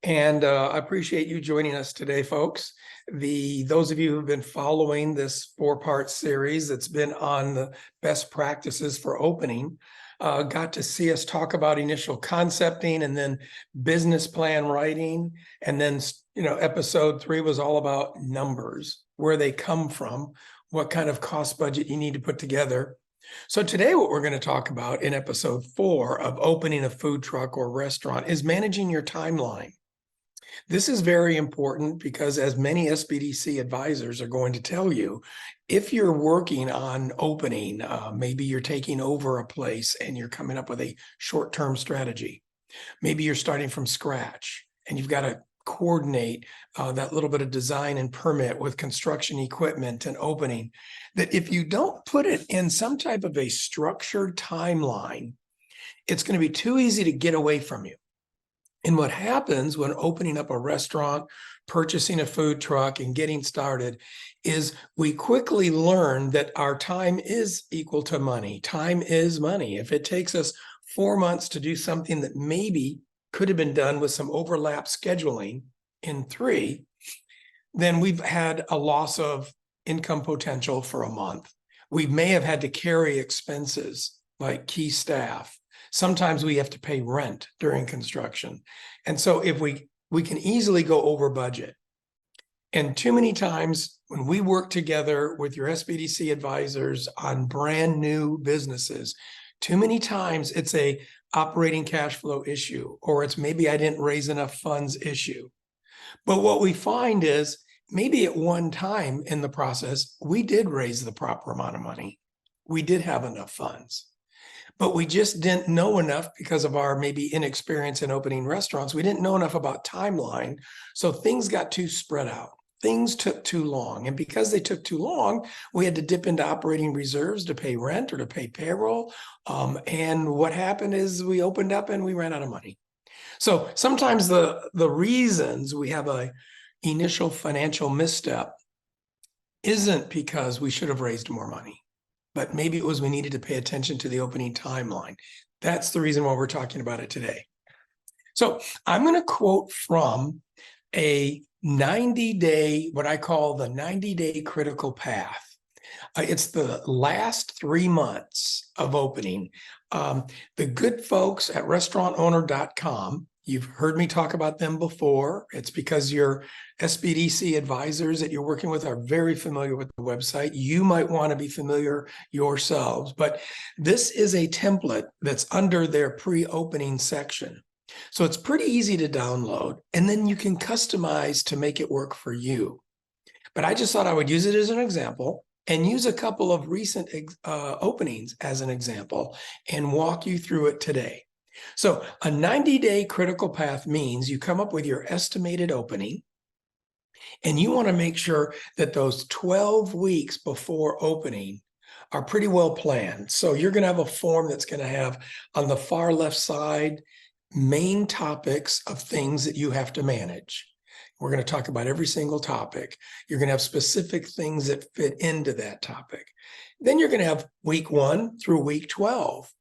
And I appreciate you joining us today, folks. Those of you who've been following this 4-part series that's been on the best practices for opening, got to see us talk about initial concepting and then business plan writing. And then, episode 3 was all about numbers, where they come from, what kind of cost budget you need to put together. So today, what we're going to talk about in episode 4 of opening a food truck or restaurant is managing your timeline. This is very important because, as many SBDC advisors are going to tell you, if you're working on opening, maybe you're taking over a place and you're coming up with a short-term strategy. Maybe you're starting from scratch and you've got to coordinate that little bit of design and permit with construction equipment and opening, that if you don't put it in some type of a structured timeline, it's going to be too easy to get away from you. And what happens when opening up a restaurant, purchasing a food truck, and getting started is we quickly learn that our time is equal to money. Time is money. If it takes us 4 months to do something that maybe could have been done with some overlap scheduling in 3, then we've had a loss of income potential for a month. We may have had to carry expenses like key staff. Sometimes we have to pay rent during construction. And so if we can easily go over budget. And too many times when we work together with your SBDC advisors on brand new businesses, too many times it's a operating cash flow issue, or it's maybe I didn't raise enough funds issue. But what we find is maybe at one time in the process, we did raise the proper amount of money. We did have enough funds. But we just didn't know enough because of our maybe inexperience in opening restaurants. We didn't know enough about timeline. So things got too spread out. Things took too long. And because they took too long, we had to dip into operating reserves to pay rent or to pay payroll. And what happened is we opened up and we ran out of money. So sometimes the reasons we have a initial financial misstep isn't because we should have raised more money, but maybe it was we needed to pay attention to the opening timeline. That's the reason why we're talking about it today. So I'm going to quote from a 90-day, what I call the 90-day critical path. It's the last 3 months of opening. The good folks at restaurantowner.com, you've heard me talk about them before. It's because your SBDC advisors that you're working with are very familiar with the website. You might want to be familiar yourselves, but this is a template that's under their pre-opening section. So it's pretty easy to download, and then you can customize to make it work for you. But I just thought I would use it as an example and use a couple of recent openings as an example and walk you through it today. So a 90-day critical path means you come up with your estimated opening, and you want to make sure that those 12 weeks before opening are pretty well planned. So you're going to have a form that's going to have on the far left side main topics of things that you have to manage. We're going to talk about every single topic. You're going to have specific things that fit into that topic. Then you're going to have week 1 through week 12.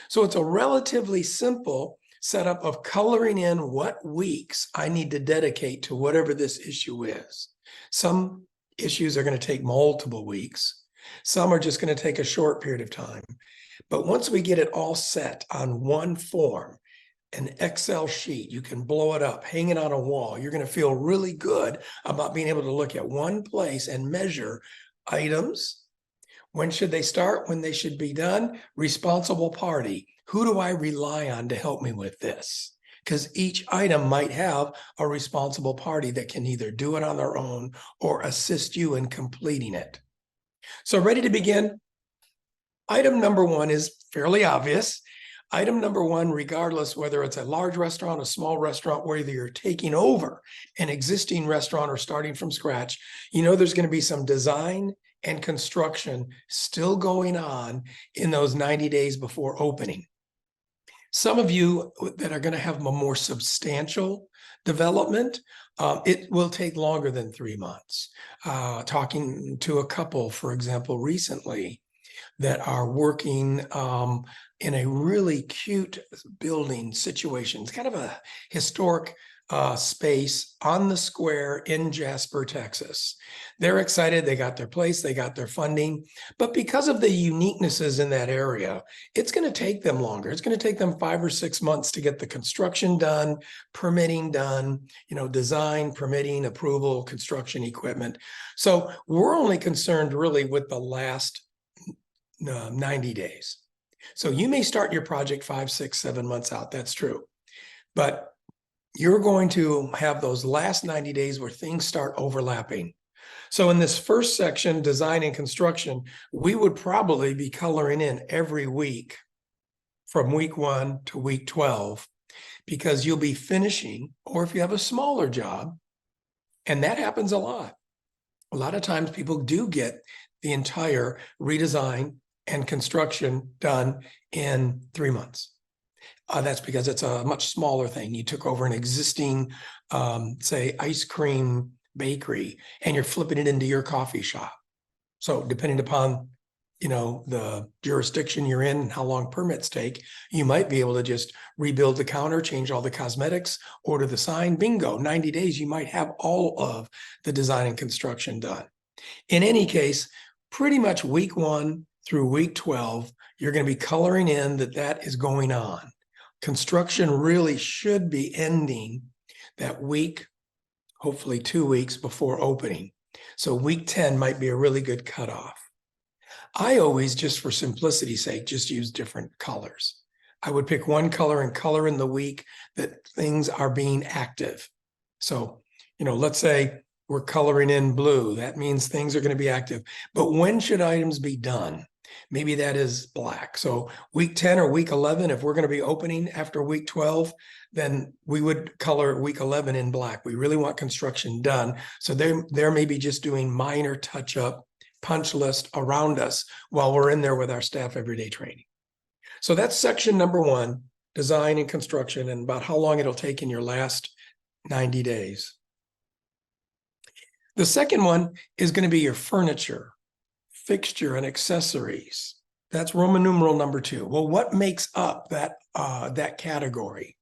So it's a relatively simple setup of coloring in what weeks I need to dedicate to whatever this issue is. Some issues are going to take multiple weeks. Some are just going to take a short period of time. But once we get it all set on one form, an Excel sheet, you can blow it up, hang it on a wall. You're going to feel really good about being able to look at one place and measure items. When should they start? When they should be done? Responsible party. Who do I rely on to help me with this? Because each item might have a responsible party that can either do it on their own or assist you in completing it. So ready to begin? Item number 1 is fairly obvious. Item number 1, regardless whether it's a large restaurant, a small restaurant, whether you're taking over an existing restaurant or starting from scratch, you know there's going to be some design and construction still going on in those 90 days before opening. Some of you that are going to have a more substantial development, it will take longer than 3 months. Talking to a couple, for example, recently, that are working in a really cute building situation. It's kind of a historic space on the square in Jasper, Texas. They're excited. They got their place, they got their funding, but because of the uniquenesses in that area, it's going to take them longer. It's going to take them 5 or 6 months to get the construction done, permitting done, design, permitting, approval, construction equipment. So we're only concerned really with the last 90 days. So you may start your project 5, 6, 7 months out. That's true. But you're going to have those last 90 days where things start overlapping. So in this first section, design and construction, we would probably be coloring in every week from week 1 to week 12, because you'll be finishing, or if you have a smaller job, and that happens a lot. A lot of times people do get the entire redesign and construction done in 3 months. That's because it's a much smaller thing. You took over an existing, say, ice cream bakery, and you're flipping it into your coffee shop. So depending upon, the jurisdiction you're in and how long permits take, you might be able to just rebuild the counter, change all the cosmetics, order the sign, bingo, 90 days, you might have all of the design and construction done. In any case, pretty much week 1 through week 12, you're going to be coloring in that is going on. Construction really should be ending that week, hopefully 2 weeks before opening. So week 10 might be a really good cutoff. I always, just for simplicity's sake, just use different colors. I would pick one color and color in the week that things are being active. So, let's say we're coloring in blue. That means things are going to be active. But when should items be done? Maybe that is black. So week 10 or week 11, if we're going to be opening after week 12, then we would color week 11 in black. We really want construction done. So they're maybe just doing minor touch-up punch list around us while we're in there with our staff everyday training. So that's section number 1, design and construction, and about how long it'll take in your last 90 days. The second one is going to be your furniture, fixture, and accessories. That's Roman numeral number 2. Well, what makes up that category?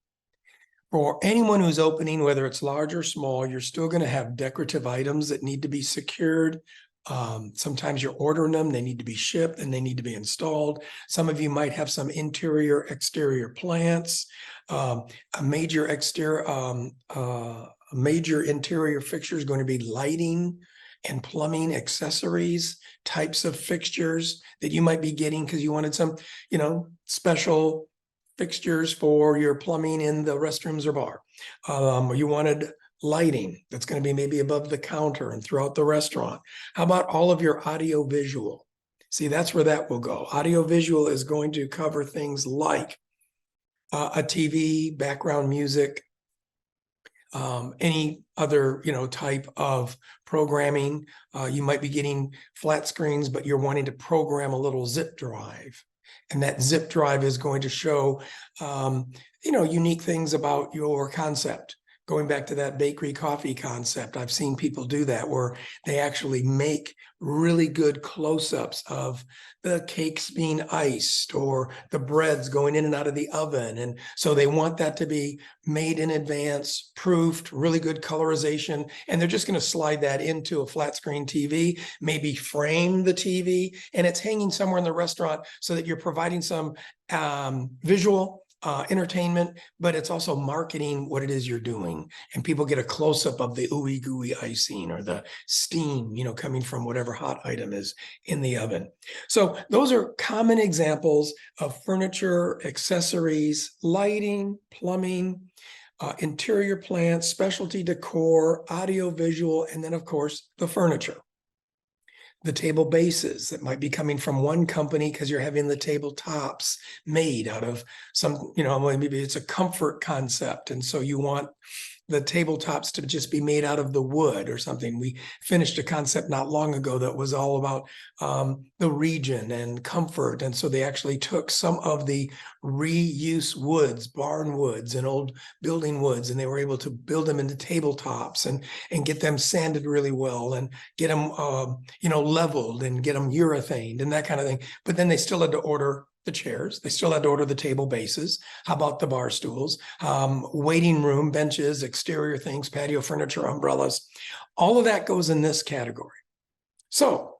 For anyone who's opening, whether it's large or small, you're still going to have decorative items that need to be secured. Sometimes you're ordering them, they need to be shipped and they need to be installed. Some of you might have some interior, exterior plants. A major interior fixture is going to be lighting and plumbing accessories, types of fixtures that you might be getting because you wanted some, special fixtures for your plumbing in the restrooms or bar. Or you wanted lighting that's going to be maybe above the counter and throughout the restaurant. How about all of your audio visual? See, that's where that will go. Audio visual is going to cover things like a TV, background music, any other, type of programming. You might be getting flat screens, but you're wanting to program a little zip drive. And that zip drive is going to show, unique things about your concept. Going back to that bakery coffee concept, I've seen people do that where they actually make really good close-ups of the cakes being iced or the breads going in and out of the oven. And so they want that to be made in advance, proofed, really good colorization. And they're just going to slide that into a flat screen TV, maybe frame the TV, and it's hanging somewhere in the restaurant so that you're providing some visual entertainment, but it's also marketing what it is you're doing. And people get a close-up of the ooey gooey icing or the steam, coming from whatever hot item is in the oven. So those are common examples of furniture, accessories, lighting, plumbing, interior plants, specialty decor, audio visual, and then of course the furniture. The table bases that might be coming from one company because you're having the tabletops made out of some, maybe it's a comfort concept. And so you want the tabletops to just be made out of the wood or something. We finished a concept not long ago that was all about the region and comfort. And so they actually took some of the reuse woods, barn woods and old building woods, and they were able to build them into tabletops and get them sanded really well and get them, leveled and get them urethaned and that kind of thing. But then they still had to order the chairs. They still had to order the table bases. How about the bar stools, waiting room, benches, exterior things, patio furniture, umbrellas. All of that goes in this category. So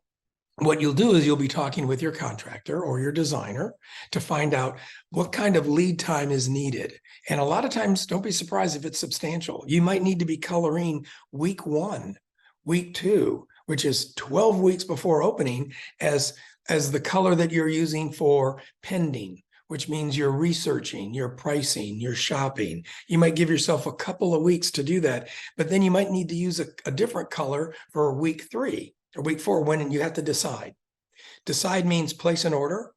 what you'll do is you'll be talking with your contractor or your designer to find out what kind of lead time is needed. And a lot of times, don't be surprised if it's substantial. You might need to be coloring week 1, week 2, which is 12 weeks before opening, as the color that you're using for pending, which means you're researching, you're pricing, you're shopping. You might give yourself a couple of weeks to do that, but then you might need to use a different color for week 3 or week 4 when you have to decide. Decide means place an order,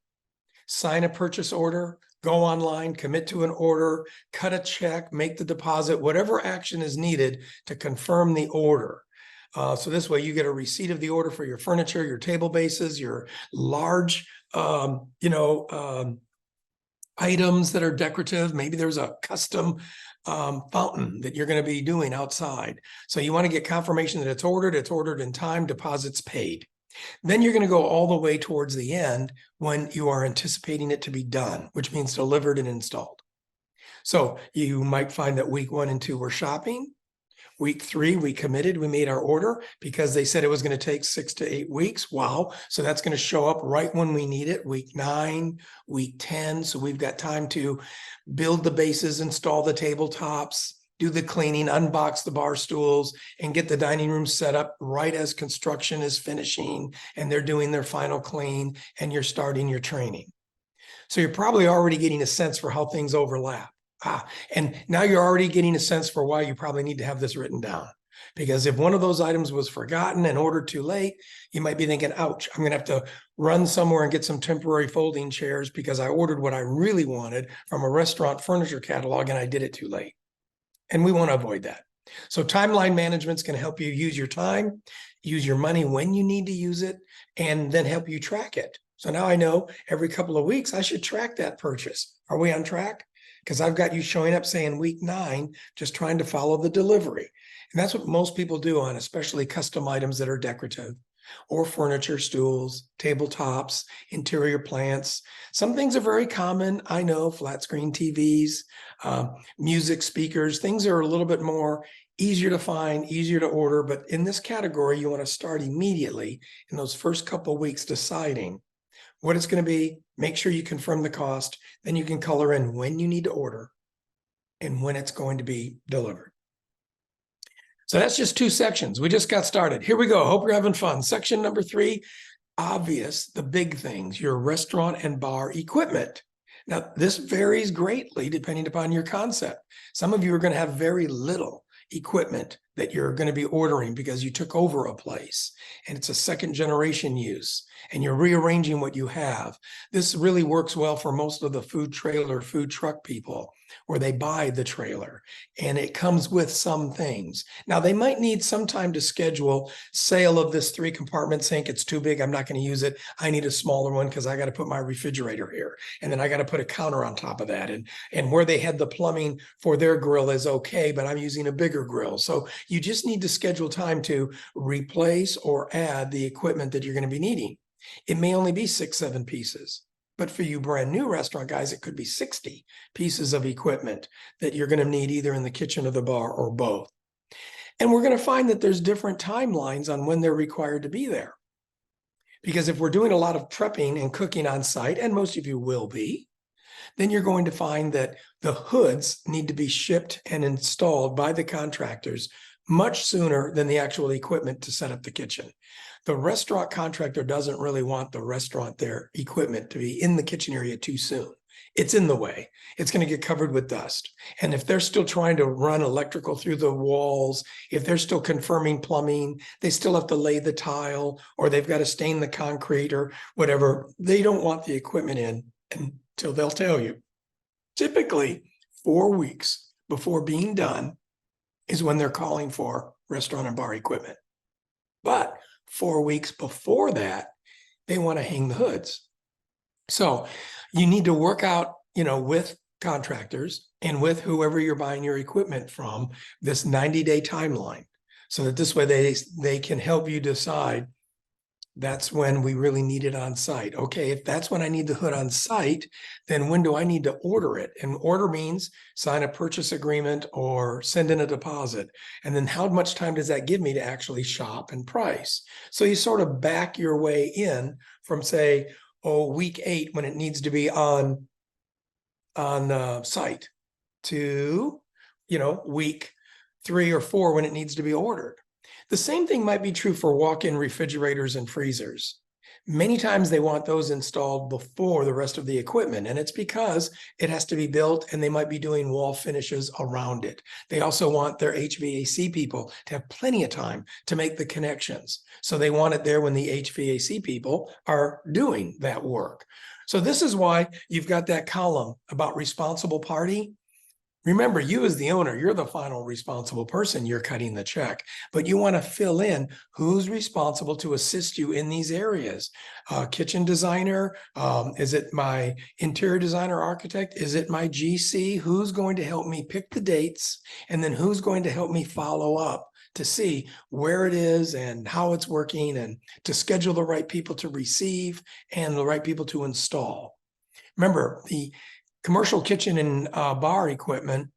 sign a purchase order, go online, commit to an order, cut a check, make the deposit, whatever action is needed to confirm the order. So this way you get a receipt of the order for your furniture, your table bases, your large, items that are decorative. Maybe there's a custom fountain that you're going to be doing outside. So you want to get confirmation that it's ordered in time, deposits paid. Then you're going to go all the way towards the end when you are anticipating it to be done, which means delivered and installed. So you might find that week 1 and 2 were shopping. Week 3, we committed, we made our order because they said it was going to take 6 to 8 weeks. Wow. So that's going to show up right when we need it. Week 9, week 10. So we've got time to build the bases, install the tabletops, do the cleaning, unbox the bar stools, and get the dining room set up right as construction is finishing and they're doing their final clean and you're starting your training. So you're probably already getting a sense for how things overlap. And now you're already getting a sense for why you probably need to have this written down. Because if one of those items was forgotten and ordered too late, you might be thinking, ouch, I'm going to have to run somewhere and get some temporary folding chairs because I ordered what I really wanted from a restaurant furniture catalog and I did it too late. And we want to avoid that. So timeline management is going to help you use your time, use your money when you need to use it, and then help you track it. So now I know every couple of weeks I should track that purchase. Are we on track? Because I've got you showing up saying week 9, just trying to follow the delivery. And that's what most people do on especially custom items that are decorative or furniture, stools, tabletops, interior plants. Some things are very common. I know flat screen TVs, music speakers, things are a little bit more easier to find, easier to order. But in this category, you want to start immediately in those first couple of weeks deciding what it's going to be. Make sure you confirm the cost. Then you can color in when you need to order and when it's going to be delivered. So that's just 2 sections. We just got started. Here we go. Hope you're having fun. Section number 3, obvious, the big things, your restaurant and bar equipment. Now, this varies greatly depending upon your concept. Some of you are going to have very little equipment that you're going to be ordering because you took over a place and it's a second generation use and you're rearranging what you have. This really works well for most of the food trailer, food truck people where they buy the trailer and it comes with some things. Now they might need some time to schedule sale of this 3-compartment sink. It's too big. I'm not going to use it. I need a smaller one because I got to put my refrigerator here. And then I got to put a counter on top of that. And where they had the plumbing for their grill is okay, but I'm using a bigger grill. So you just need to schedule time to replace or add the equipment that you're going to be needing. It may only be 6, 7 pieces, but for you brand new restaurant guys, it could be 60 pieces of equipment that you're going to need either in the kitchen or the bar or both. And we're going to find that there's different timelines on when they're required to be there. Because if we're doing a lot of prepping and cooking on site, and most of you will be, then you're going to find that the hoods need to be shipped and installed by the contractors much sooner than the actual equipment to set up the kitchen. The restaurant contractor doesn't really want their equipment to be in the kitchen area too soon. It's in the way. It's going to get covered with dust. And if they're still trying to run electrical through the walls, if they're still confirming plumbing, they still have to lay the tile or they've got to stain the concrete or whatever. They don't want the equipment in until they'll tell you. Typically, 4 weeks before being done is when they're calling for restaurant and bar equipment. But 4 weeks before that, they want to hang the hoods. So you need to work out, with contractors and with whoever you're buying your equipment from, this 90-day timeline, so that this way they can help you decide that's when we really need it on site. Okay, if that's when I need the hood on site, then when do I need to order it? And order means sign a purchase agreement or send in a deposit. And then how much time does that give me to actually shop and price? So you sort of back your way in from, say, week 8 when it needs to be on site to, week 3 or 4 when it needs to be ordered. The same thing might be true for walk-in refrigerators and freezers. Many times they want those installed before the rest of the equipment, and it's because it has to be built and they might be doing wall finishes around it. They also want their HVAC people to have plenty of time to make the connections. So they want it there when the HVAC people are doing that work. So this is why you've got that column about responsible party. Remember, you as the owner, you're the final responsible person. You're cutting the check, but you want to fill in who's responsible to assist you in these areas. Kitchen designer, is it my interior designer architect? Is it my GC? Who's going to help me pick the dates? And then who's going to help me follow up to see where it is and how it's working and to schedule the right people to receive and the right people to install. Remember, the commercial kitchen and bar equipment,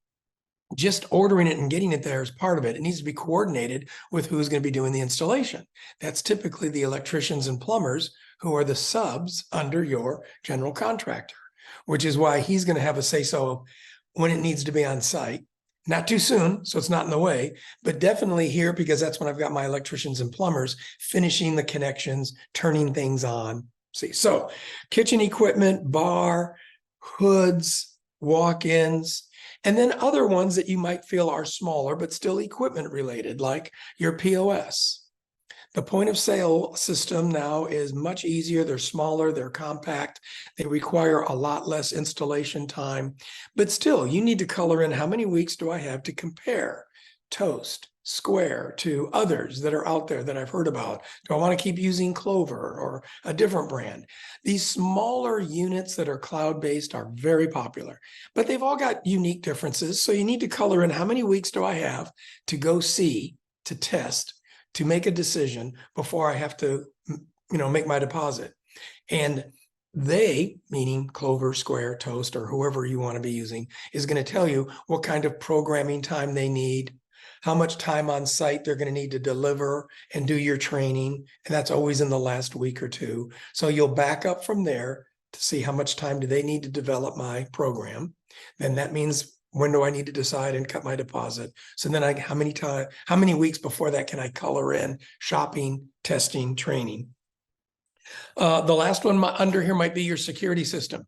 just ordering it and getting it there is part of it. It needs to be coordinated with who's going to be doing the installation. That's typically the electricians and plumbers who are the subs under your general contractor, which is why he's going to have a say-so when it needs to be on site. Not too soon, so it's not in the way, but definitely here because that's when I've got my electricians and plumbers finishing the connections, turning things on. See, so kitchen equipment, bar, hoods, walk-ins, and then other ones that you might feel are smaller, but still equipment related, like your POS. The point of sale system now is much easier. They're smaller, they're compact, they require a lot less installation time, but still you need to color in how many weeks do I have to compare Toast, Square to others that are out there that I've heard about. Do I want to keep using Clover or a different brand? These smaller units that are cloud-based are very popular, but they've all got unique differences. So you need to color in how many weeks do I have to go see, to test, to make a decision before I have to, make my deposit. And they, meaning Clover, Square, Toast, or whoever you want to be using, is going to tell you what kind of programming time they need, how much time on site they're going to need to deliver and do your training. And that's always in the last week or two. So you'll back up from there to see how much time do they need to develop my program. Then that means when do I need to decide and cut my deposit? So then how many weeks before that can I color in shopping, testing, training? The last one under here might be your security system.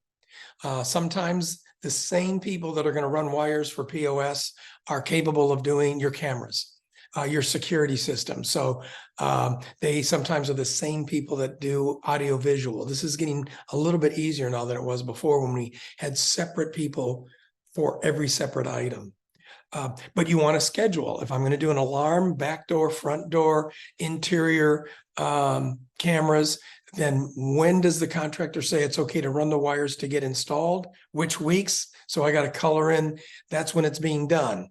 Sometimes the same people that are going to run wires for POS are capable of doing your cameras, your security system. So they sometimes are the same people that do audio visual. This is getting a little bit easier now than it was before when we had separate people for every separate item. But you want to schedule. If I'm going to do an alarm, back door, front door, interior cameras, then when does the contractor say it's okay to run the wires to get installed? Which weeks? So I got to color in, that's when it's being done.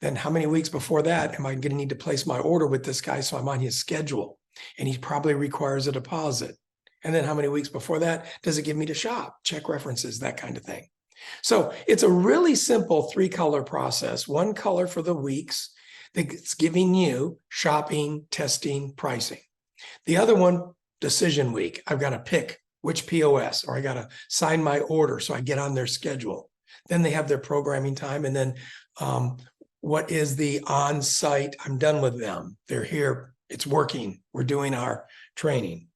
Then how many weeks before that am I going to need to place my order with this guy so I'm on his schedule? And he probably requires a deposit. And then how many weeks before that does it give me to shop, check references, that kind of thing. So it's a really simple 3-color process. 1 color for the weeks that's giving you shopping, testing, pricing. The other one, decision week. I've got to pick which POS, or I got to sign my order so I get on their schedule. Then they have their programming time. And then what is the on-site? I'm done with them. They're here. It's working. We're doing our training.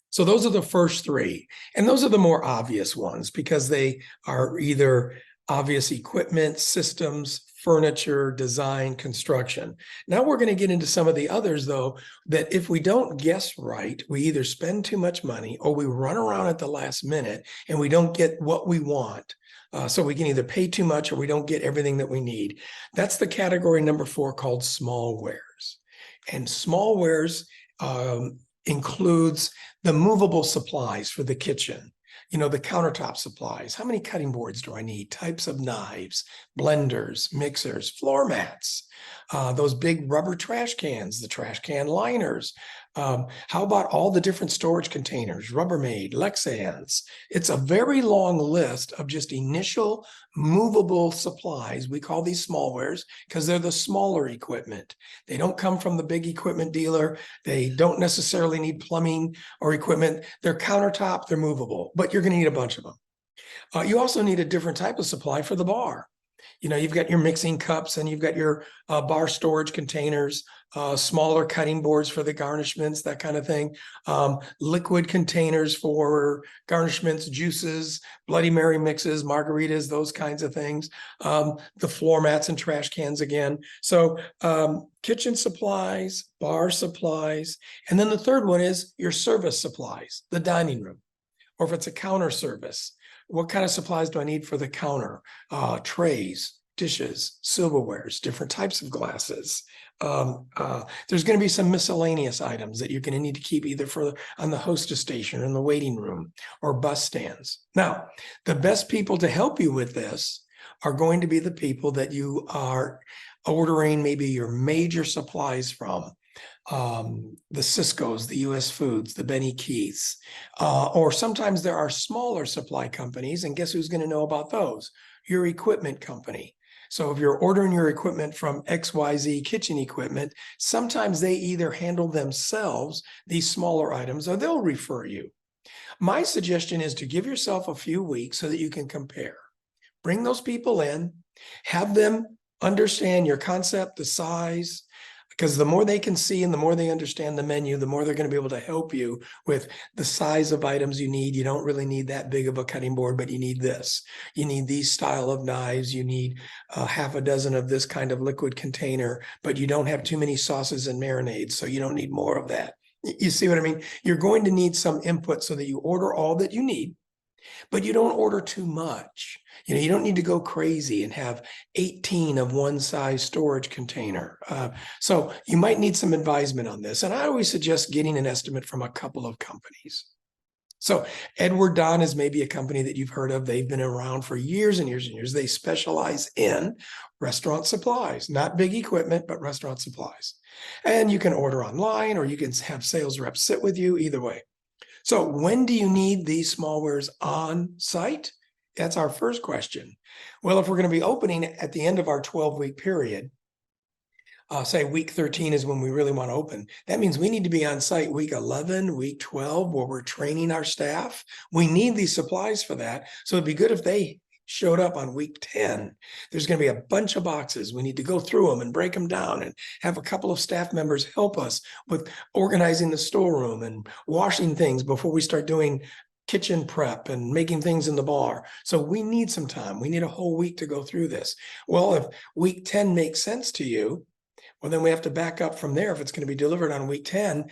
So those are the first 3. And those are the more obvious ones because they are either obvious equipment, systems, furniture, design, construction. Now we're going to get into some of the others, though, that if we don't guess right, we either spend too much money or we run around at the last minute and we don't get what we want. So we can either pay too much or we don't get everything that we need. That's the category number 4 called small wares. And small wares includes the movable supplies for the kitchen. The countertop supplies. How many cutting boards do I need? Types of knives, blenders, mixers, floor mats, those big rubber trash cans, the trash can liners, How about all the different storage containers, Rubbermaid, Lexans? It's a very long list of just initial movable supplies. We call these smallwares because they're the smaller equipment. They don't come from the big equipment dealer. They don't necessarily need plumbing or equipment. They're countertop, they're movable, but you're going to need a bunch of them. You also need a different type of supply for the bar. You've got your mixing cups and you've got your bar storage containers, smaller cutting boards for the garnishments, that kind of thing. Liquid containers for garnishments, juices, Bloody Mary mixes, margaritas, those kinds of things. The floor mats and trash cans again. So kitchen supplies, bar supplies. And then the third one is your service supplies, the dining room, or if it's a counter service. What kind of supplies do I need for the counter? Trays, dishes, silverwares, different types of glasses. There's going to be some miscellaneous items that you're going to need to keep either on the hostess station or in the waiting room or bus stands. Now, the best people to help you with this are going to be the people that you are ordering maybe your major supplies from. The Cisco's, the US Foods, the Benny Keith's, or sometimes there are smaller supply companies, and guess who's going to know about those? Your equipment company. So if you're ordering your equipment from XYZ Kitchen Equipment, sometimes they either handle themselves these smaller items or they'll refer you. My suggestion is to give yourself a few weeks so that you can compare. Bring those people in, have them understand your concept, the size, because the more they can see and the more they understand the menu, the more they're going to be able to help you with the size of items you need. You don't really need that big of a cutting board, but you need this. You need these style of knives. You need half a dozen of this kind of liquid container, but you don't have too many sauces and marinades, so you don't need more of that. You see what I mean? You're going to need some input so that you order all that you need, but you don't order too much. You don't need to go crazy and have 18 of one size storage container. So you might need some advisement on this. And I always suggest getting an estimate from a couple of companies. So Edward Don is maybe a company that you've heard of. They've been around for years and years and years. They specialize in restaurant supplies, not big equipment, but restaurant supplies. And you can order online or you can have sales reps sit with you, either way. So when do you need these smallwares on site? That's our first question. Well, if we're going to be opening at the end of our 12-week period, say week 13 is when we really want to open. That means we need to be on site week 11, week 12, where we're training our staff. We need these supplies for that. So it'd be good if they showed up on week 10. There's going to be a bunch of boxes. We need to go through them and break them down and have a couple of staff members help us with organizing the storeroom and washing things before we start doing kitchen prep and making things in the bar. So we need some time. We need a whole week to go through this. Well, if week 10 makes sense to you, well, then we have to back up from there. If it's going to be delivered on week 10,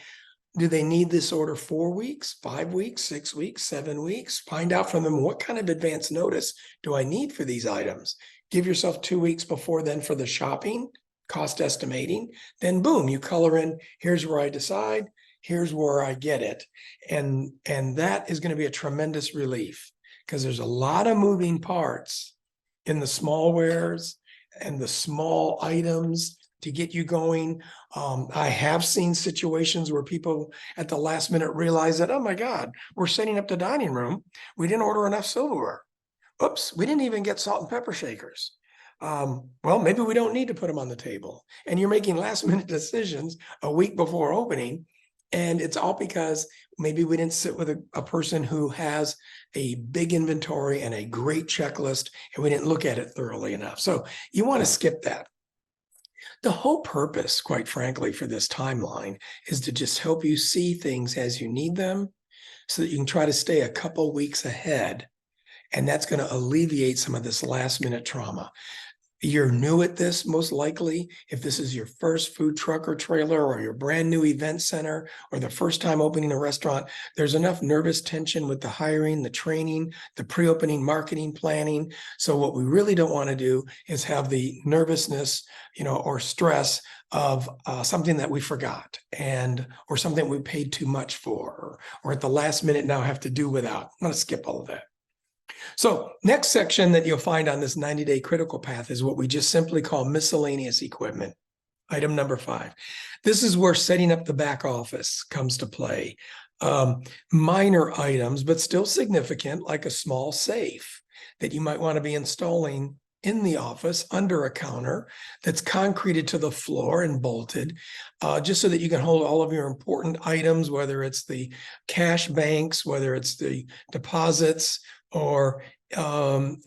do they need this order 4 weeks, 5 weeks, 6 weeks, 7 weeks? Find out from them, what kind of advance notice do I need for these items? Give yourself 2 weeks before then for the shopping, cost estimating. Then boom, you color in, here's where I decide, here's where I get it. And that is going to be a tremendous relief because there's a lot of moving parts in the smallwares and the small items to get you going. I have seen situations where people at the last minute realize that, oh my God, we're setting up the dining room. We didn't order enough silverware. Oops, we didn't even get salt and pepper shakers. Well, maybe we don't need to put them on the table. And you're making last minute decisions a week before opening. And it's all because maybe we didn't sit with a person who has a big inventory and a great checklist, and we didn't look at it thoroughly enough. So you want to skip that. The whole purpose, quite frankly, for this timeline is to just help you see things as you need them so that you can try to stay a couple weeks ahead. And that's going to alleviate some of this last minute trauma. You're new at this, most likely. If this is your first food truck or trailer or your brand new event center or the first time opening a restaurant, there's enough nervous tension with the hiring, the training, the pre-opening marketing planning. So what we really don't want to do is have the nervousness, or stress of something that we forgot or something we paid too much for, or at the last minute now have to do without. I'm going to skip all of that. So next section that you'll find on this 90-day critical path is what we just simply call miscellaneous equipment. Item number 5. This is where setting up the back office comes to play. Minor items, but still significant, like a small safe that you might want to be installing in the office under a counter that's concreted to the floor and bolted, just so that you can hold all of your important items, whether it's the cash banks, whether it's the deposits, or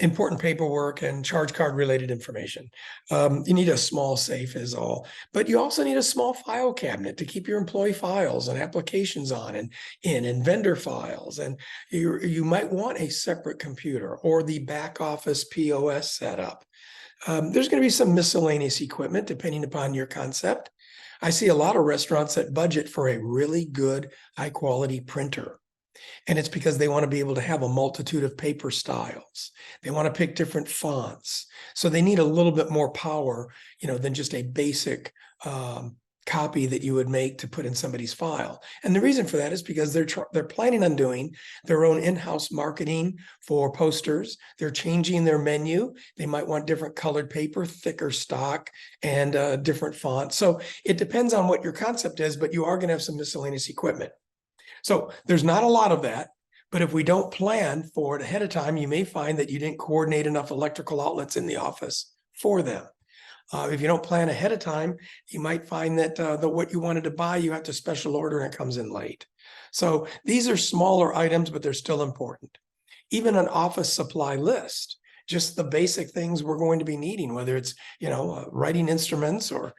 important paperwork and charge card related information. You need a small safe is all, but you also need a small file cabinet to keep your employee files and applications on and vendor files. And you might want a separate computer or the back office POS setup. There's going to be some miscellaneous equipment depending upon your concept. I see a lot of restaurants that budget for a really good, high quality printer. And it's because they want to be able to have a multitude of paper styles. They want to pick different fonts. So they need a little bit more power, than just a basic copy that you would make to put in somebody's file. And the reason for that is because they're planning on doing their own in-house marketing for posters. They're changing their menu. They might want different colored paper, thicker stock, and different fonts. So it depends on what your concept is, but you are going to have some miscellaneous equipment. So there's not a lot of that, but if we don't plan for it ahead of time, you may find that you didn't coordinate enough electrical outlets in the office for them. If you don't plan ahead of time, you might find that what you wanted to buy, you have to special order and it comes in late. So these are smaller items, but they're still important. Even an office supply list, just the basic things we're going to be needing, whether it's, writing instruments or,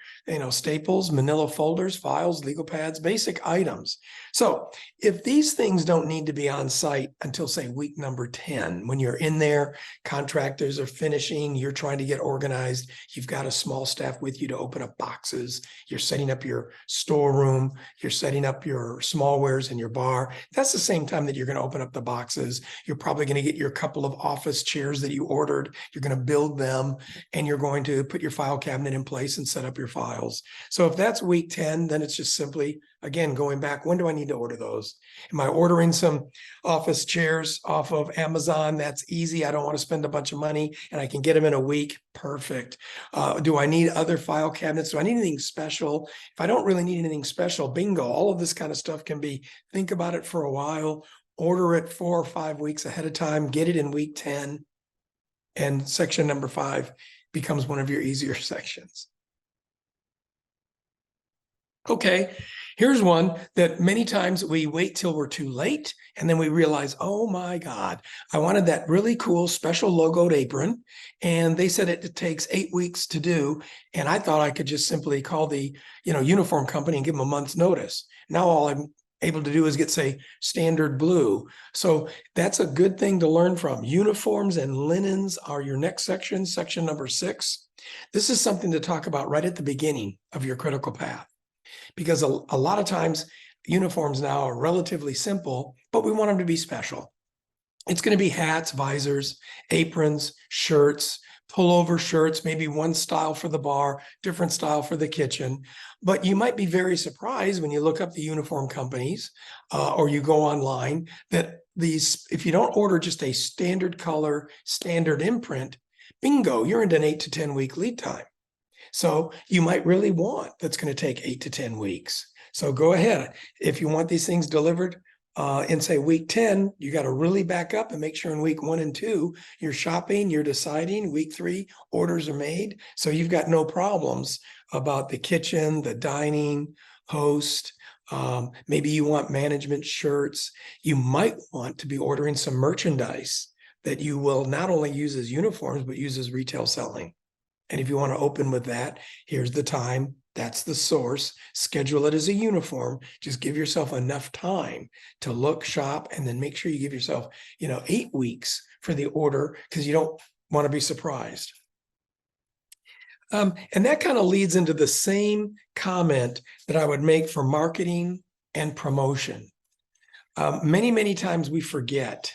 staples, manila folders, files, legal pads, basic items. So if these things don't need to be on site until, say, week number 10, when you're in there, contractors are finishing, you're trying to get organized, you've got a small staff with you to open up boxes, you're setting up your storeroom, you're setting up your smallwares in your bar. That's the same time that you're going to open up the boxes. You're probably going to get your couple of office chairs that you ordered, you're going to build them, and you're going to put your file cabinet in place and set up your files. So if that's week 10, then it's just simply, again, going back, when do I need to order those? Am I ordering some office chairs off of Amazon? That's easy. I don't want to spend a bunch of money and I can get them in a week. Perfect. Do I need other file cabinets? Do I need anything special? If I don't really need anything special, bingo, all of this kind of stuff can be, think about it for a while, order it 4 or 5 weeks ahead of time, get it in week 10. And section number 5 becomes one of your easier sections. Okay, here's one that many times we wait till we're too late, and then we realize, oh my God, I wanted that really cool special logoed apron, and they said it takes 8 weeks to do, and I thought I could just simply call the uniform company and give them a month's notice. Now all I'm able to do is get, say, standard blue. So that's a good thing to learn from. Uniforms and linens are your next section, section number 6. This is something to talk about right at the beginning of your critical path, because a lot of times uniforms now are relatively simple, but we want them to be special. It's going to be hats, visors, aprons, shirts, pullover shirts, maybe one style for the bar, different style for the kitchen. But you might be very surprised when you look up the uniform companies or you go online that these, if you don't order just a standard color, standard imprint, bingo, you're into an 8 to 10 week lead time. So you might really want that's going to take 8 to 10 weeks. So go ahead. If you want these things delivered in, say, week 10, you got to really back up and make sure in week 1 and 2, you're shopping, you're deciding. Week 3, orders are made. So you've got no problems about the kitchen, the dining, host. Maybe you want management shirts. You might want to be ordering some merchandise that you will not only use as uniforms, but use as retail selling. And if you want to open with that, here's the time. That's the source. Schedule it as a uniform. Just give yourself enough time to look, shop, and then make sure you give yourself, 8 weeks for the order, because you don't want to be surprised. And that kind of leads into the same comment that I would make for marketing and promotion. Many, many times we forget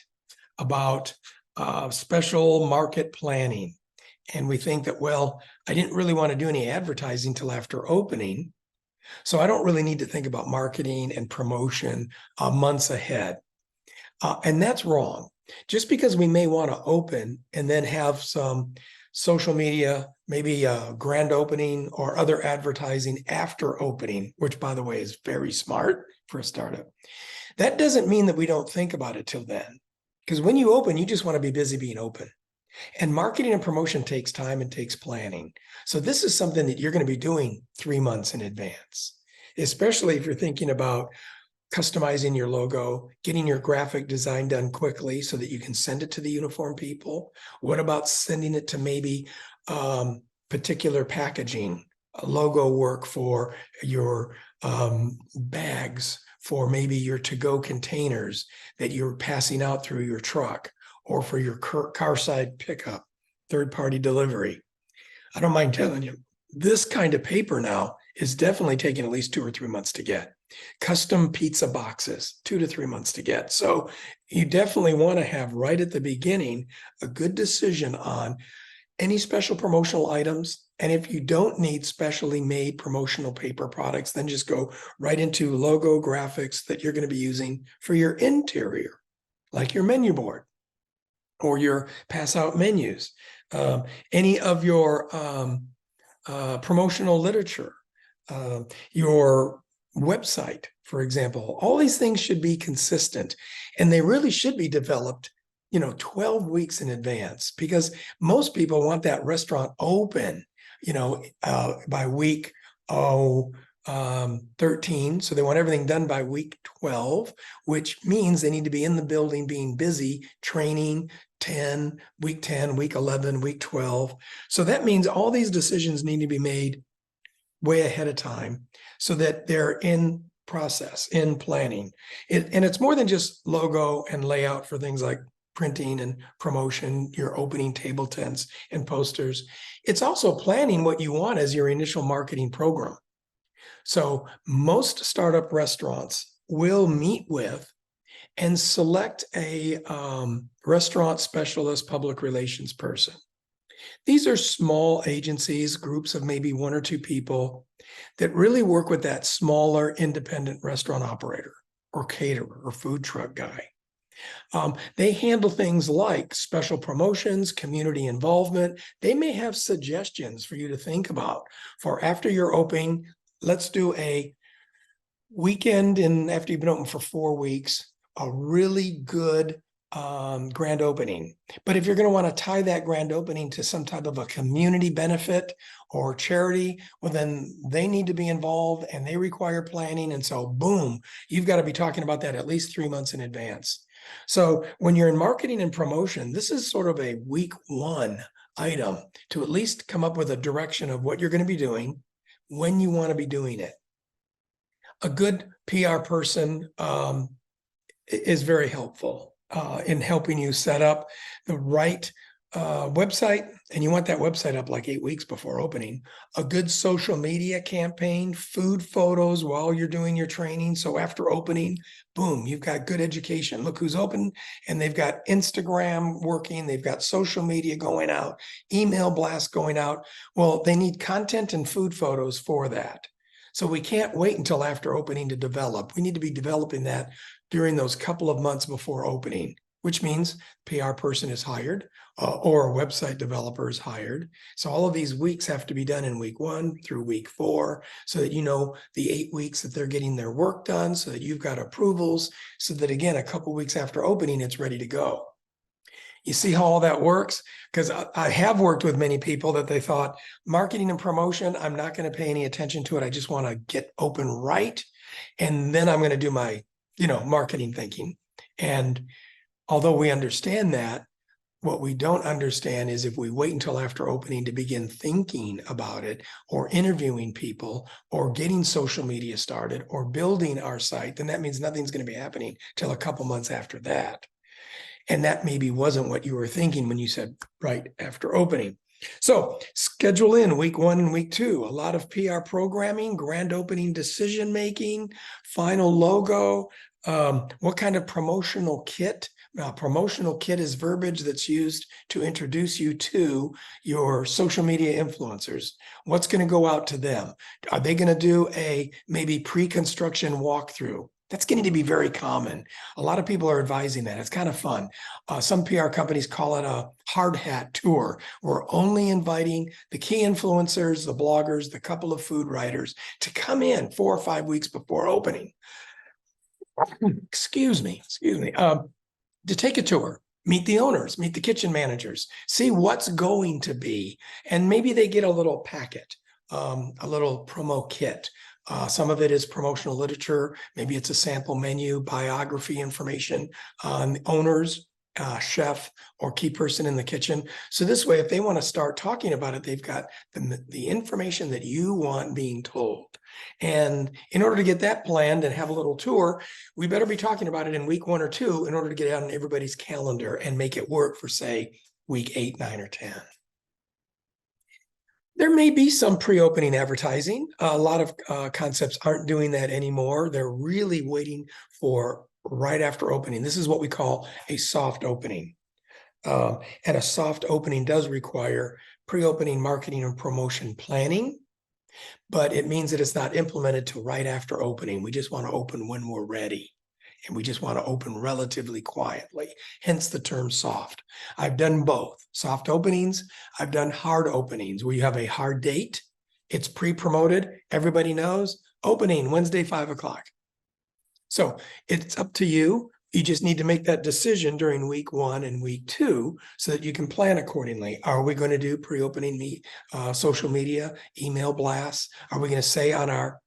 about special market planning. And we think that, well, I didn't really want to do any advertising till after opening, so I don't really need to think about marketing and promotion months ahead. And that's wrong. Just because we may want to open and then have some social media maybe a grand opening or other advertising after opening, which by the way is very smart for a startup. That doesn't mean that we don't think about it till then. Because when you open, you just want to be busy being open. And marketing and promotion takes time and takes planning. So this is something that you're going to be doing 3 months in advance, especially if you're thinking about customizing your logo, getting your graphic design done quickly so that you can send it to the uniform people. What about sending it to maybe particular packaging, logo work for your bags, for maybe your to-go containers that you're passing out through your truck, or for your car side pickup, third-party delivery. I don't mind telling you, this kind of paper now is definitely taking at least 2 or 3 months to get. Custom pizza boxes, 2 to 3 months to get. So you definitely want to have right at the beginning a good decision on any special promotional items. And if you don't need specially made promotional paper products, then just go right into logo graphics that you're going to be using for your interior, like your menu board or your pass out menus, any of your promotional literature, your website, for example. All these things should be consistent, and they really should be developed 12 weeks in advance, because most people want that restaurant open by week 13. So they want everything done by week 12, which means they need to be in the building being busy training week 10, week 11, week 12. So that means all these decisions need to be made way ahead of time so that they're in process, in planning. And it's more than just logo and layout for things like printing and promotion, your opening table tents and posters. It's also planning what you want as your initial marketing program. So most startup restaurants will meet with and select a restaurant specialist public relations person. These are small agencies, groups of maybe 1 or 2 people that really work with that smaller independent restaurant operator or caterer or food truck guy. They handle things like special promotions, community involvement. They may have suggestions for you to think about for after you're opening. Let's do a weekend, and after you've been open for 4 weeks, a really good grand opening. But if you're going to want to tie that grand opening to some type of a community benefit or charity, well, then they need to be involved and they require planning. And so, boom, you've got to be talking about that at least 3 months in advance. So when you're in marketing and promotion, this is sort of a week 1 item to at least come up with a direction of what you're going to be doing, when you want to be doing it. A good PR person is very helpful in helping you set up the right website, and you want that website up like 8 weeks before opening. A good social media campaign, food photos while you're doing your training. So after opening, boom, you've got good education. Look who's open, and they've got Instagram working. They've got social media going out, email blasts going out. Well, they need content and food photos for that. So we can't wait until after opening to develop. We need to be developing that during those couple of months before opening, which means PR person is hired or a website developer is hired. So all of these weeks have to be done in week 1 through week 4, so that you know the 8 weeks that they're getting their work done, so that you've got approvals, so that again, a couple weeks after opening, it's ready to go. You see how all that works? Because I have worked with many people that they thought marketing and promotion, I'm not going to pay any attention to it. I just want to get open right. And then I'm going to do my, marketing thinking. And although we understand that, what we don't understand is if we wait until after opening to begin thinking about it, or interviewing people, or getting social media started, or building our site, then that means nothing's going to be happening till a couple months after that. And that maybe wasn't what you were thinking when you said right after opening. So schedule in week 1 and week 2, a lot of PR programming, grand opening decision-making, final logo, what kind of promotional kit. Promotional kit is verbiage that's used to introduce you to your social media influencers. What's going to go out to them? Are they going to do a maybe pre-construction walkthrough? That's getting to be very common. A lot of people are advising that. It's kind of fun. Some PR companies call it a hard hat tour. We're only inviting the key influencers, the bloggers, the couple of food writers to come in 4 or 5 weeks before opening. Excuse me. To take a tour, meet the owners, meet the kitchen managers, see what's going to be, and maybe they get a little packet, a little promo kit. Some of it is promotional literature. Maybe it's a sample menu, biography information on the owners, chef, or key person in the kitchen. So this way, if they want to start talking about it, they've got the information that you want being told. And in order to get that planned and have a little tour, we better be talking about it in week 1 or 2 in order to get it on everybody's calendar and make it work for, say, week 8, 9, or 10. There may be some pre-opening advertising. A lot of concepts aren't doing that anymore. They're really waiting for right after opening. This is what we call a soft opening. And a soft opening does require pre-opening marketing and promotion planning, but it means that it's not implemented till right after opening. We just want to open when we're ready. And we just want to open relatively quietly, hence the term soft. I've done both soft openings. I've done hard openings where you have a hard date. It's pre-promoted. Everybody knows opening Wednesday, 5 o'clock. So it's up to you. You just need to make that decision during week 1 and week 2 so that you can plan accordingly. Are we going to do pre-opening social media, email blasts? Are we going to say on our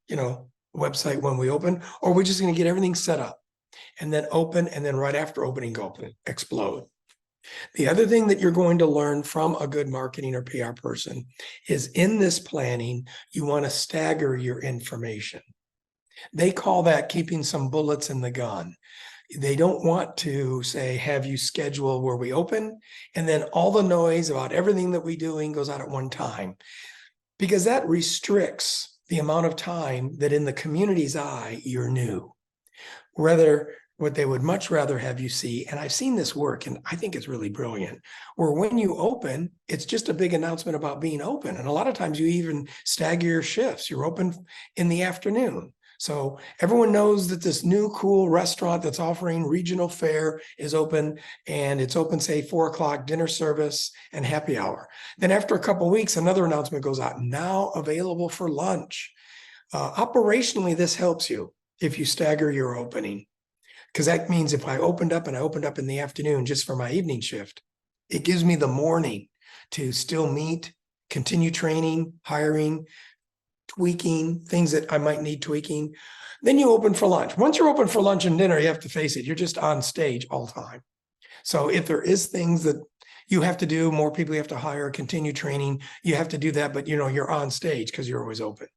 website when we open, or are we just going to get everything set up and then open, and then right after opening go explode? The other thing that you're going to learn from a good marketing or PR person is in this planning, you want to stagger your information. They call that keeping some bullets in the gun. They don't want to say, have you schedule where we open, and then all the noise about everything that we're doing goes out at one time, because that restricts the amount of time that in the community's eye, you're new. Rather, what they would much rather have you see, and I've seen this work, and I think it's really brilliant, where when you open, it's just a big announcement about being open. And a lot of times you even stagger your shifts. You're open in the afternoon. So everyone knows that this new cool restaurant that's offering regional fare is open, and it's open, say, 4 o'clock, dinner service and happy hour. Then after a couple of weeks, another announcement goes out, now available for lunch. Operationally, this helps you if you stagger your opening, because that means if I opened up in the afternoon just for my evening shift, it gives me the morning to still meet, continue training, hiring, tweaking, things that I might need tweaking. Then you open for lunch. Once you're open for lunch and dinner, you have to face it, you're just on stage all the time. So if there is things that you have to do, more people you have to hire, continue training, you have to do that, but you're on stage because you're always open.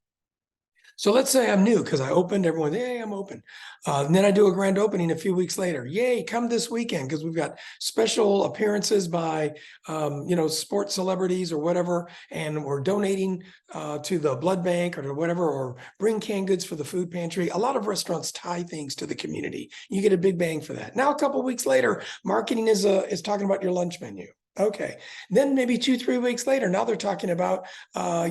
So let's say I'm new because I opened, everyone, hey, I'm open. And then I do a grand opening a few weeks later. Yay, come this weekend because we've got special appearances by, sports celebrities or whatever. And we're donating to the blood bank or to whatever, or bring canned goods for the food pantry. A lot of restaurants tie things to the community. You get a big bang for that. Now, a couple of weeks later, marketing is talking about your lunch menu. Okay. Then maybe 2-3 weeks later, now they're talking about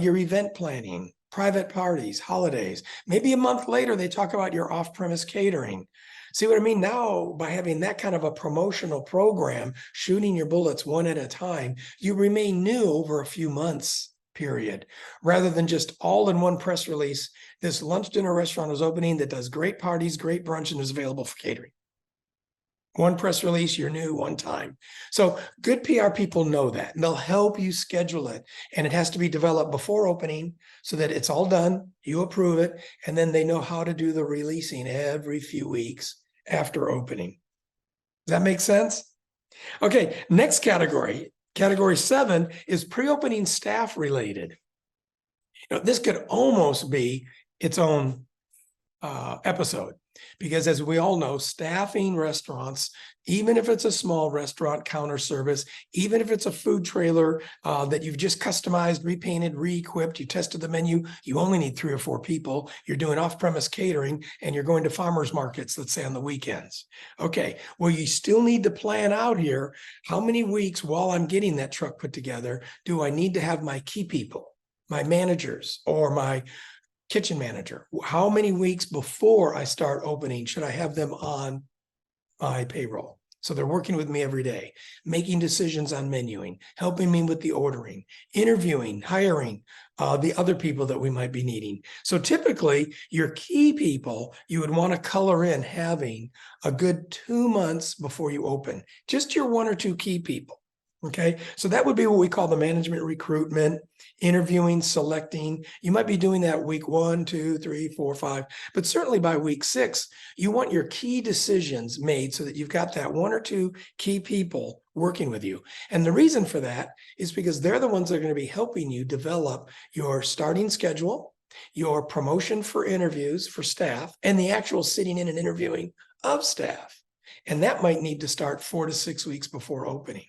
your event planning, private parties, holidays. Maybe a month later, they talk about your off-premise catering. See what I mean? Now, by having that kind of a promotional program, shooting your bullets one at a time, you remain new over a few months period, rather than just all in one press release. This lunch dinner restaurant is opening that does great parties, great brunch, and is available for catering. One press release, you're new one time. So good PR people know that, and they'll help you schedule it. And it has to be developed before opening so that it's all done, you approve it, and then they know how to do the releasing every few weeks after opening. Does that make sense? Okay, next category. Category 7 is pre-opening staff related. This could almost be its own episode. Because as we all know, staffing restaurants, even if it's a small restaurant counter service, even if it's a food trailer that you've just customized, repainted, re-equipped, you tested the menu, you only need 3 or 4 people, you're doing off-premise catering, and you're going to farmers markets, let's say on the weekends. Okay, well, you still need to plan out here, how many weeks while I'm getting that truck put together, do I need to have my key people, my managers, or my kitchen manager. How many weeks before I start opening should I have them on my payroll? So they're working with me every day, making decisions on menuing, helping me with the ordering, interviewing, hiring the other people that we might be needing. So typically your key people, you would want to color in having a good 2 months before you open, just your 1 or 2 key people. Okay, so that would be what we call the management recruitment, interviewing, selecting. You might be doing that week 1, 2, 3, 4, 5, but certainly by week 6, you want your key decisions made so that you've got that 1 or 2 key people working with you. And the reason for that is because they're the ones that are going to be helping you develop your starting schedule, your promotion for interviews for staff, and the actual sitting in and interviewing of staff. And that might need to start 4 to 6 weeks before opening.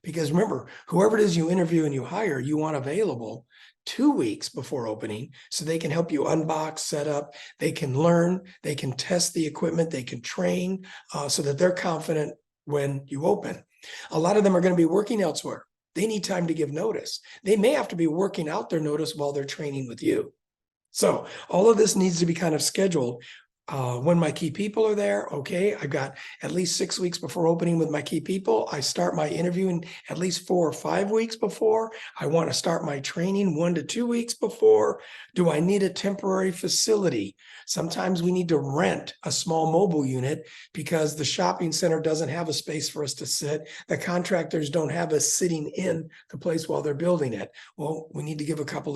Because remember, whoever it is you interview and you hire, you want available 2 weeks before opening so they can help you unbox, set up, they can learn, they can test the equipment, they can train so that they're confident when you open. A lot of them are going to be working elsewhere. They need time to give notice. They may have to be working out their notice while they're training with you. So all of this needs to be kind of scheduled. When my key people are there, okay, I've got at least 6 weeks before opening with my key people. I start my interviewing at least 4 or 5 weeks before. I want to start my training 1 to 2 weeks before. Do I need a temporary facility? Sometimes we need to rent a small mobile unit because the shopping center doesn't have a space for us to sit. The contractors don't have us sitting in the place while they're building it. Well, we need to give a couple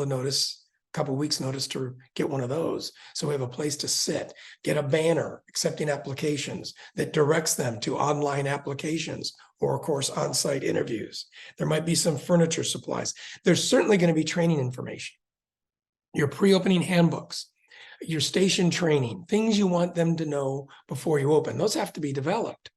weeks notice to get one of those. So we have a place to sit, get a banner accepting applications that directs them to online applications or of course on-site interviews. There might be some furniture supplies. There's certainly going to be training information, your pre-opening handbooks, your station training, things you want them to know before you open. Those have to be developed.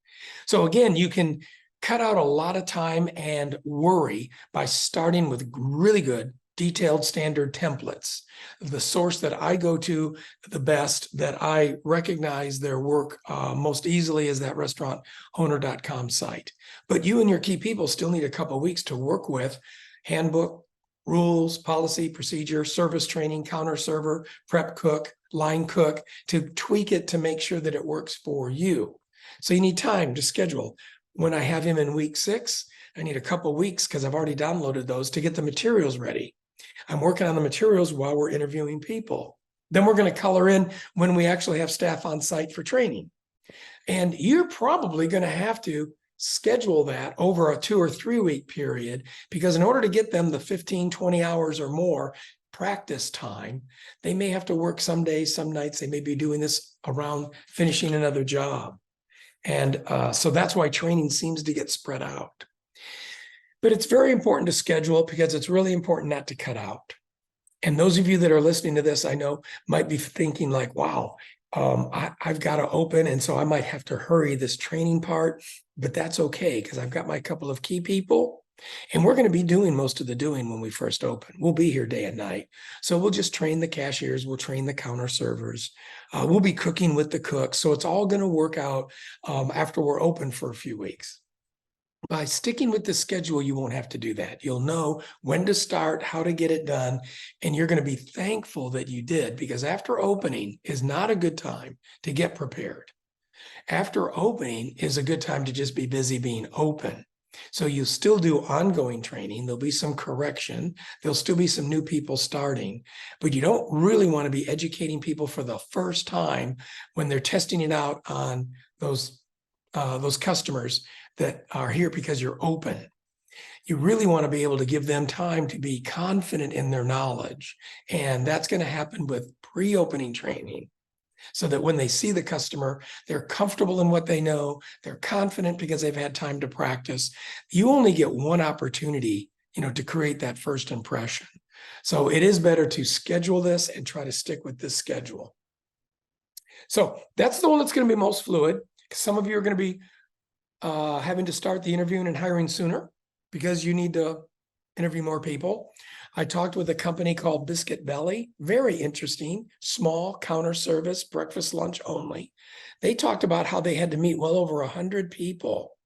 So again, you can cut out a lot of time and worry by starting with really good detailed standard templates. The source that I go to the best, that I recognize their work most easily, is that restaurantowner.com site. But you and your key people still need a couple of weeks to work with handbook, rules, policy, procedure, service training, counter server, prep cook, line cook, to tweak it to make sure that it works for you. So you need time to schedule. When I have him in week 6, I need a couple of weeks because I've already downloaded those to get the materials ready. I'm working on the materials while we're interviewing people. Then we're going to color in when we actually have staff on site for training. And you're probably going to have to schedule that over a 2 or 3 week period, because in order to get them the 15, 20 hours or more practice time, they may have to work some days, some nights. They may be doing this around finishing another job. And so that's why training seems to get spread out. But it's very important to schedule because it's really important not to cut out. And those of you that are listening to this, I know, might be thinking like, wow, I've got to open, and so I might have to hurry this training part, but that's okay because I've got my couple of key people, and we're going to be doing most of the doing when we first open. We'll be here day and night. So we'll just train the cashiers, we'll train the counter servers, we'll be cooking with the cooks. So it's all going to work out after we're open for a few weeks. By sticking with the schedule, you won't have to do that. You'll know when to start, how to get it done, and you're going to be thankful that you did, because after opening is not a good time to get prepared. After opening is a good time to just be busy being open. So you still do ongoing training. There'll be some correction. There'll still be some new people starting, but you don't really want to be educating people for the first time when they're testing it out on those customers that are here because you're open. You really want to be able to give them time to be confident in their knowledge. And that's going to happen with pre-opening training, so that when they see the customer, they're comfortable in what they know. They're confident because they've had time to practice. You only get one opportunity, to create that first impression. So it is better to schedule this and try to stick with this schedule. So that's the one that's going to be most fluid. Some of you are going to be having to start the interviewing and hiring sooner because you need to interview more people. I talked with a company called Biscuit Belly, very interesting, small counter service, breakfast, lunch only. They talked about how they had to meet well over 100 people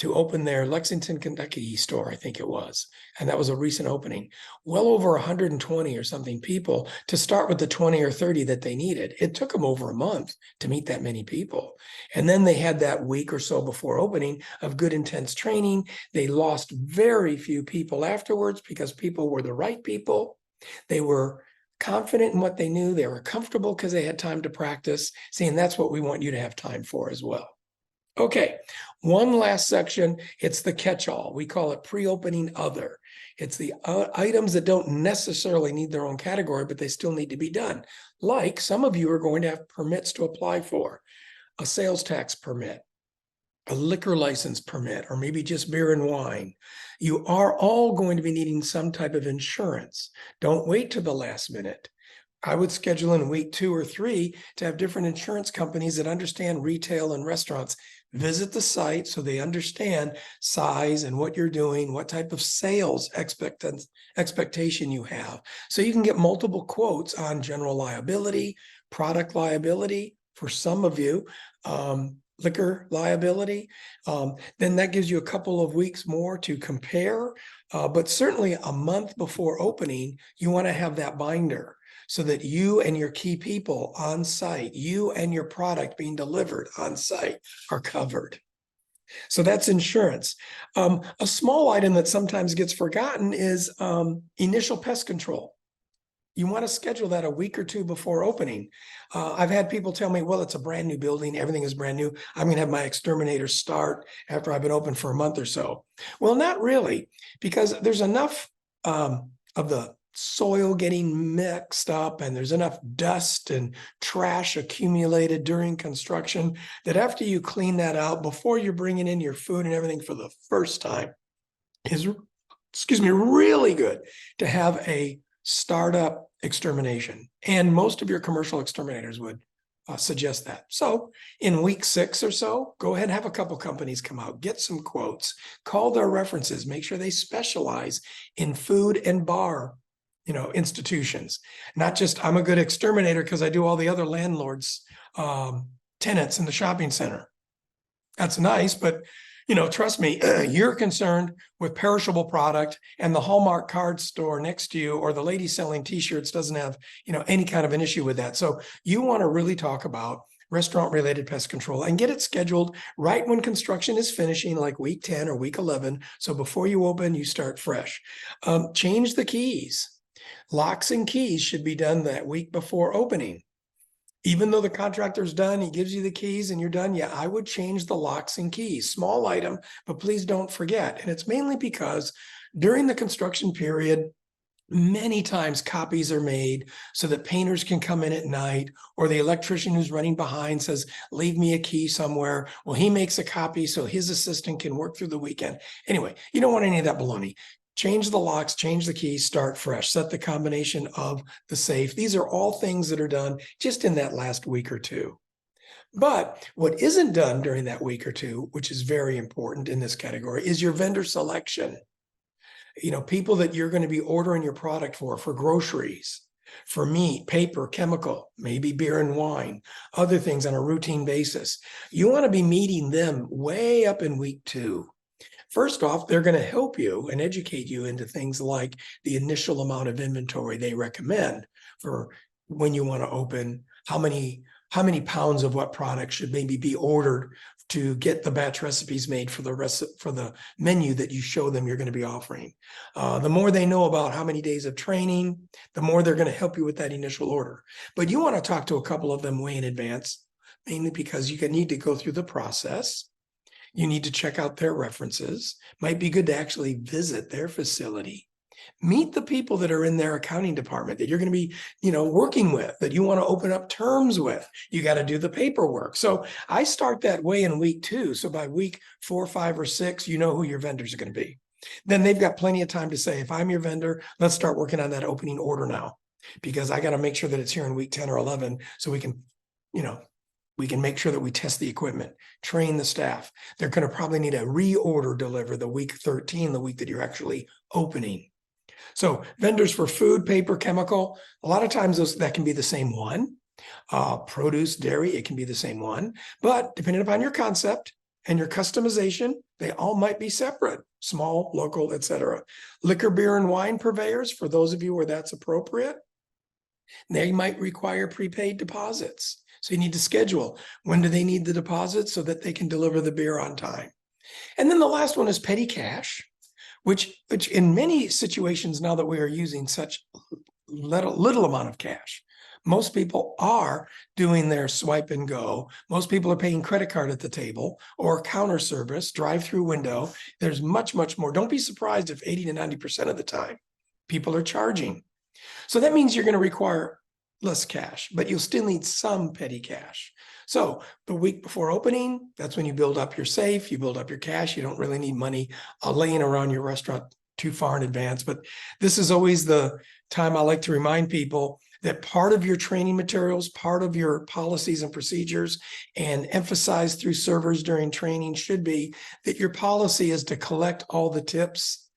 to open their Lexington, Kentucky store, I think it was. And that was a recent opening. Well over 120 or something people to start with the 20 or 30 that they needed. It took them over a month to meet that many people. And then they had that week or so before opening of good, intense training. They lost very few people afterwards because people were the right people. They were confident in what they knew. They were comfortable because they had time to practice. See, and that's what we want you to have time for as well. Okay, one last section. It's the catch-all. We call it pre-opening other. It's the items that don't necessarily need their own category, but they still need to be done. Like some of you are going to have permits to apply for, a sales tax permit, a liquor license permit, or maybe just beer and wine. You are all going to be needing some type of insurance. Don't wait to the last minute. I would schedule in week 2 or 3 to have different insurance companies that understand retail and restaurants visit the site so they understand size and what you're doing, what type of sales expectation you have. So you can get multiple quotes on general liability, product liability for some of you, liquor liability. Then that gives you a couple of weeks more to compare, but certainly a month before opening, you want to have that binder so that you and your key people on site, you and your product being delivered on site are covered. So that's insurance. A small item that sometimes gets forgotten is initial pest control. You want to schedule that a week or 2 before opening. I've had people tell me, well, it's a brand new building. Everything is brand new. I'm going to have my exterminator start after I've been open for a month or so. Well, not really, because there's enough of the soil getting mixed up and there's enough dust and trash accumulated during construction that after you clean that out, before you're bringing in your food and everything for the first time, is, really good to have a startup extermination. And most of your commercial exterminators would suggest that. So in week 6 or so, go ahead and have a couple companies come out, get some quotes, call their references, make sure they specialize in food and bar institutions, not just I'm a good exterminator because I do all the other landlords' tenants in the shopping center. That's nice, but trust me, you're concerned with perishable product and the Hallmark card store next to you or the lady selling t-shirts doesn't have, any kind of an issue with that. So you want to really talk about restaurant-related pest control and get it scheduled right when construction is finishing, like week 10 or week 11. So before you open, you start fresh. Change the keys. Locks and keys should be done that week before opening. Even though the contractor's done, he gives you the keys and you're done. Yeah, I would change the locks and keys. Small item, but please don't forget. And it's mainly because during the construction period, many times copies are made so that painters can come in at night, or the electrician who's running behind says, leave me a key somewhere. Well, he makes a copy so his assistant can work through the weekend. Anyway, you don't want any of that baloney. Change the locks, change the keys, start fresh, set the combination of the safe. These are all things that are done just in that last week or 2. But what isn't done during that week or 2, which is very important in this category, is your vendor selection. People that you're going to be ordering your product for groceries, for meat, paper, chemical, maybe beer and wine, other things on a routine basis. You want to be meeting them way up in week 2. First off, they're going to help you and educate you into things like the initial amount of inventory they recommend for when you want to open, how many pounds of what product should maybe be ordered to get the batch recipes made for the menu that you show them you're going to be offering. The more they know about how many days of training, the more they're going to help you with that initial order. But you want to talk to a couple of them way in advance, mainly because you need to go through the process. You need to check out their references. Might be good to actually visit their facility. Meet the people that are in their accounting department that you're going to be, working with, that you want to open up terms with. You got to do the paperwork. So I start that way in week 2. So by week 4, 5, or 6, you know who your vendors are going to be. Then they've got plenty of time to say, if I'm your vendor, let's start working on that opening order now, because I got to make sure that it's here in week 10 or 11 so we can, we can make sure that we test the equipment, train the staff. They're going to probably need a reorder deliver the week 13, the week that you're actually opening. So vendors for food, paper, chemical, a lot of times that can be the same one. Produce, dairy, it can be the same one. But depending upon your concept and your customization, They all might be separate, small, local, etc. Liquor, beer, and wine purveyors, for those of you where that's appropriate, they might require prepaid deposits. So you need to schedule when do they need the deposits so that they can deliver the beer on time. And then the last one is petty cash, which in many situations now that we are using such little amount of cash, most people are doing their swipe and go. Most people are paying credit card at the table or counter service, drive-through window. There's much, much more. Don't be surprised if 80 to 90% of the time people are charging. So that means you're going to require less cash, but you'll still need some petty cash. So the week before opening, that's when you build up your safe, you build up your cash. You don't really need money laying around your restaurant too far in advance. But this is always the time I like to remind people that part of your training materials, part of your policies and procedures, and emphasized through servers during training should be that your policy is to collect all the tips,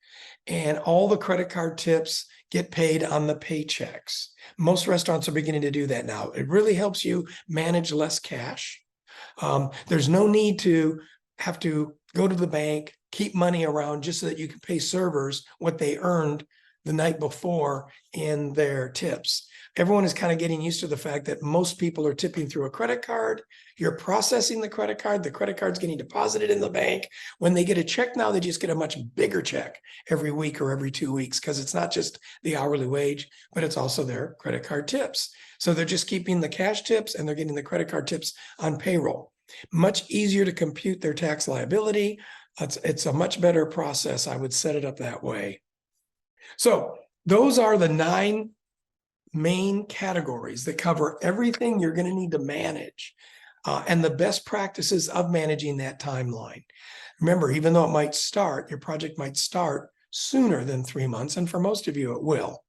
and all the credit card tips get paid on the paychecks. Most restaurants are beginning to do that now. It really helps you manage less cash. There's no need to have to go to the bank, keep money around just so that you can pay servers what they earned the night before in their tips. Everyone is kind of getting used to the fact that most people are tipping through a credit card. You're processing the credit card's getting deposited in the bank. When they get a check now, they just get a much bigger check every week or every 2 weeks, because it's not just the hourly wage, but it's also their credit card tips. So they're just keeping the cash tips and they're getting the credit card tips on payroll. Much easier to compute their tax liability. It's a much better process. I would set it up that way. So those are the 9 main categories that cover everything you're going to need to manage and the best practices of managing that timeline. Remember, even though your project might start sooner than 3 months, and for most of you it will.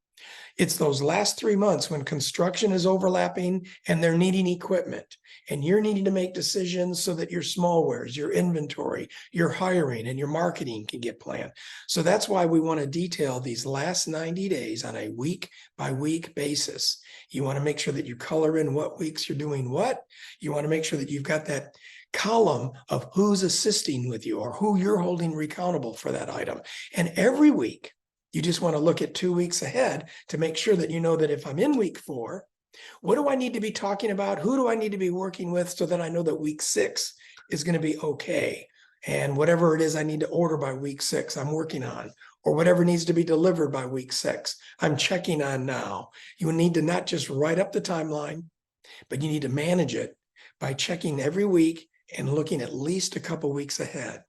It's those last 3 months when construction is overlapping and they're needing equipment and you're needing to make decisions so that your smallwares, your inventory, your hiring, and your marketing can get planned. So that's why we want to detail these last 90 days on a week-by-week basis. You want to make sure that you color in what weeks you're doing what. You want to make sure that you've got that column of who's assisting with you or who you're holding accountable for that item. And every week, you just want to look at 2 weeks ahead to make sure that you know that if I'm in week 4, what do I need to be talking about? Who do I need to be working with so that I know that week 6 is going to be okay? And whatever it is I need to order by week 6, I'm working on, or whatever needs to be delivered by week 6, I'm checking on now. You need to not just write up the timeline, but you need to manage it by checking every week and looking at least a couple weeks ahead.